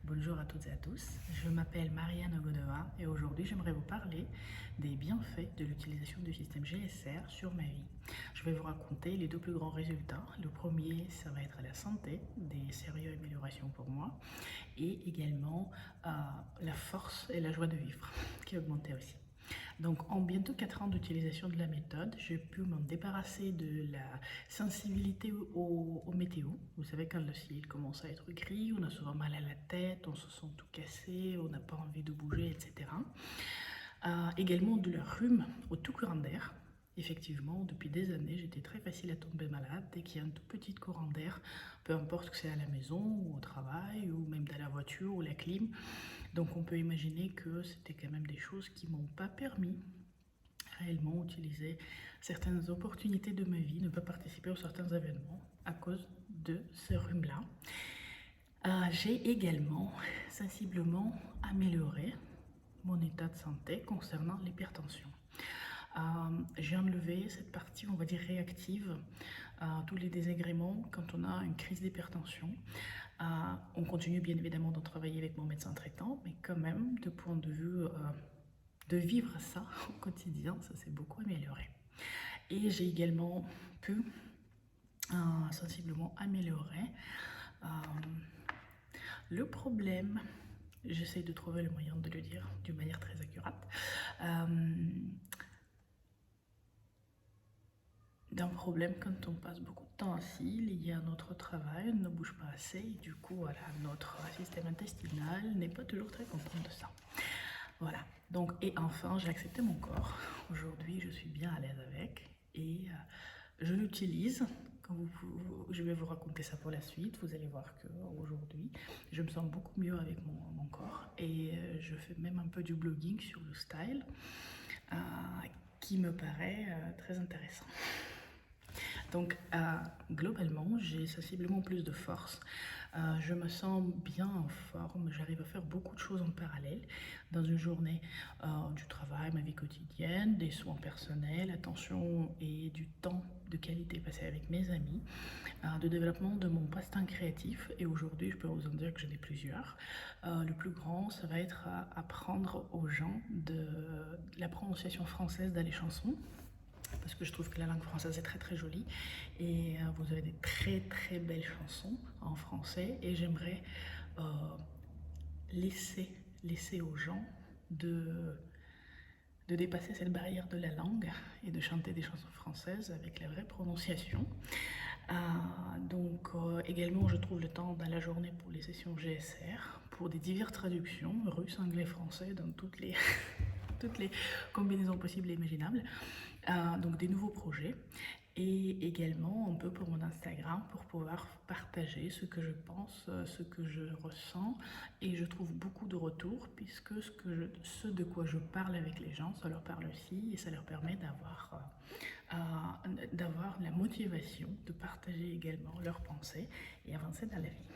Bonjour à toutes et à tous, je m'appelle Marianne Ogodova et aujourd'hui j'aimerais vous parler des bienfaits de l'utilisation du système GSR sur ma vie. Je vais vous raconter les deux plus grands résultats. Le premier, ça va être la santé, des sérieuses améliorations pour moi, et également la force et la joie de vivre qui a augmenté aussi. Donc en bientôt 4 ans d'utilisation de la méthode, j'ai pu m'en débarrasser de la sensibilité au météo. Vous savez, quand le ciel commence à être gris, on a souvent mal à la tête, on se sent tout cassé, on n'a pas envie de bouger, etc. Également de la rhume au tout courant d'air. Effectivement, depuis des années, j'étais très facile à tomber malade dès qu'il y a un tout petit courant d'air, peu importe que c'est à la maison ou au travail ou même dans la voiture ou la clim. Donc on peut imaginer que c'était quand même des choses qui m'ont pas permis réellement utiliser certaines opportunités de ma vie, ne pas participer à certains événements à cause de ce rhume-là. J'ai également sensiblement amélioré mon état de santé concernant l'hypertension. J'ai enlevé cette partie, on va dire, réactive, tous les désagréments quand on a une crise d'hypertension. On continue bien évidemment d'en travailler avec mon médecin traitant, mais quand même, de point de vue de vivre ça au quotidien, ça s'est beaucoup amélioré. Et j'ai également pu sensiblement améliorer le problème. J'essaie de trouver le moyen de le dire d'une manière très accurate. D'un problème quand on passe beaucoup de temps assis, lié à notre travail, on ne bouge pas assez et du coup voilà, notre système intestinal n'est pas toujours très content de ça. Voilà, donc et enfin j'ai accepté mon corps. Aujourd'hui je suis bien à l'aise avec et je l'utilise. Je vais vous raconter ça pour la suite, vous allez voir qu'aujourd'hui je me sens beaucoup mieux avec mon corps et je fais même un peu du blogging sur le style qui me paraît très intéressant. Donc globalement, j'ai sensiblement plus de force. Je me sens bien en forme, j'arrive à faire beaucoup de choses en parallèle dans une journée, du travail, ma vie quotidienne, des soins personnels, attention et du temps de qualité passé avec mes amis, de développement de mon passe-temps créatif. Et aujourd'hui, je peux vous en dire que j'en ai plusieurs. Le plus grand, ça va être apprendre aux gens de la prononciation française dans les chansons, parce que je trouve que la langue française est très très jolie et vous avez des très très belles chansons en français et j'aimerais laisser aux gens de dépasser cette barrière de la langue et de chanter des chansons françaises avec la vraie prononciation. Donc également je trouve le temps dans la journée pour les sessions GSR, pour des diverses traductions, russe, anglais, français, dans toutes les toutes les combinaisons possibles et imaginables. Donc des nouveaux projets et également un peu pour mon Instagram pour pouvoir partager ce que je pense, ce que je ressens et je trouve beaucoup de retours puisque ce de quoi je parle avec les gens, ça leur parle aussi et ça leur permet d'avoir la motivation de partager également leurs pensées et avancer dans la vie.